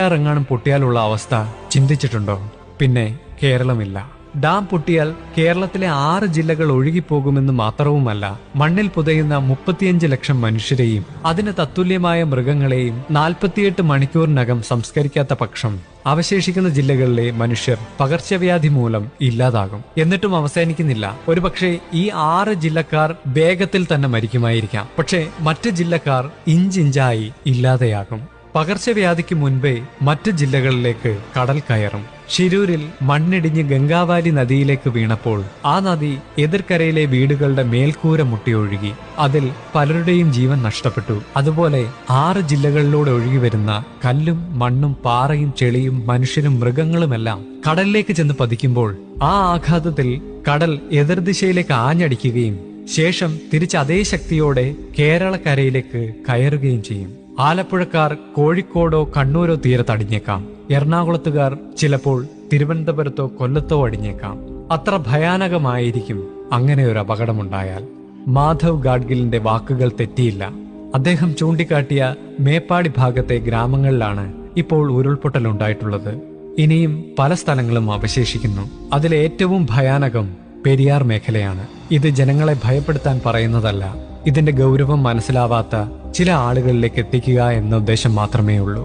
ഇറങ്ങാനും പൊട്ടിയാലുള്ള അവസ്ഥ ചിന്തിച്ചിട്ടുണ്ടോ? പിന്നെ കേരളമില്ല. ഡാം പൊട്ടിയാൽ കേരളത്തിലെ 6 ജില്ലകൾ ഒഴുകിപ്പോകുമെന്ന് മാത്രവുമല്ല, മണ്ണിൽ പുതയുന്ന 35 ലക്ഷം മനുഷ്യരെയും അതിന് തത്തുല്യമായ മൃഗങ്ങളെയും 48 മണിക്കൂറിനകം സംസ്കരിക്കാത്ത പക്ഷം അവശേഷിക്കുന്ന ജില്ലകളിലെ മനുഷ്യർ പകർച്ചവ്യാധി മൂലം ഇല്ലാതാകും. എന്നിട്ടും അവസാനിക്കുന്നില്ല. ഒരുപക്ഷെ ഈ 6 ജില്ലക്കാർ വേഗത്തിൽ തന്നെ മരിക്കുമായിരിക്കാം. പക്ഷേ മറ്റ് ജില്ലക്കാർ ഇഞ്ചിഞ്ചായി ഇല്ലാതെയാകും. പകർച്ചവ്യാധിക്ക് മുൻപേ മറ്റ് ജില്ലകളിലേക്ക് കടൽ കയറും. ഷിരൂരിൽ മണ്ണിടിഞ്ഞ് ഗംഗാവാലി നദിയിലേക്ക് വീണപ്പോൾ ആ നദി എതിർക്കരയിലെ വീടുകളുടെ മേൽക്കൂര മുട്ടിയൊഴുകി. അതിൽ പലരുടെയും ജീവൻ നഷ്ടപ്പെട്ടു. അതുപോലെ 6 ജില്ലകളിലൂടെ ഒഴുകിവരുന്ന കല്ലും മണ്ണും പാറയും ചെളിയും മനുഷ്യരും മൃഗങ്ങളുമെല്ലാം കടലിലേക്ക് ചെന്ന് പതിക്കുമ്പോൾ ആ ആഘാതത്തിൽ കടൽ എതിർദിശയിലേക്ക് ആഞ്ഞടിക്കുകയും ശേഷം തിരിച്ച് അതേ ശക്തിയോടെ കേരളക്കരയിലേക്ക് കയറുകയും ചെയ്യും. ആലപ്പുഴക്കാർ കോഴിക്കോടോ കണ്ണൂരോ തീരത്തടിഞ്ഞേക്കാം. എറണാകുളത്തുകാർ ചിലപ്പോൾ തിരുവനന്തപുരത്തോ കൊല്ലത്തോ അടിഞ്ഞേക്കാം. അത്ര ഭയാനകമായിരിക്കും അങ്ങനെ ഒരു അപകടമുണ്ടായാൽ. മാധവ് ഗാഡ്ഗിലിന്റെ വാക്കുകൾ തെറ്റിയില്ല. അദ്ദേഹം ചൂണ്ടിക്കാട്ടിയ മേപ്പാടി ഭാഗത്തെ ഗ്രാമങ്ങളിലാണ് ഇപ്പോൾ ഉരുൾപൊട്ടലുണ്ടായിട്ടുള്ളത്. ഇനിയും പല സ്ഥലങ്ങളും അവശേഷിക്കുന്നു. അതിലേറ്റവും ഭയാനകം പെരിയാർ മേഖലയാണ്. ഇത് ജനങ്ങളെ ഭയപ്പെടുത്താൻ പറയുന്നതല്ല, ഇതിന്റെ ഗൗരവം മനസ്സിലാവാത്ത ചില ആളുകളിലേക്ക് എത്തിക്കുക എന്ന ഉദ്ദേശം മാത്രമേ ഉള്ളൂ.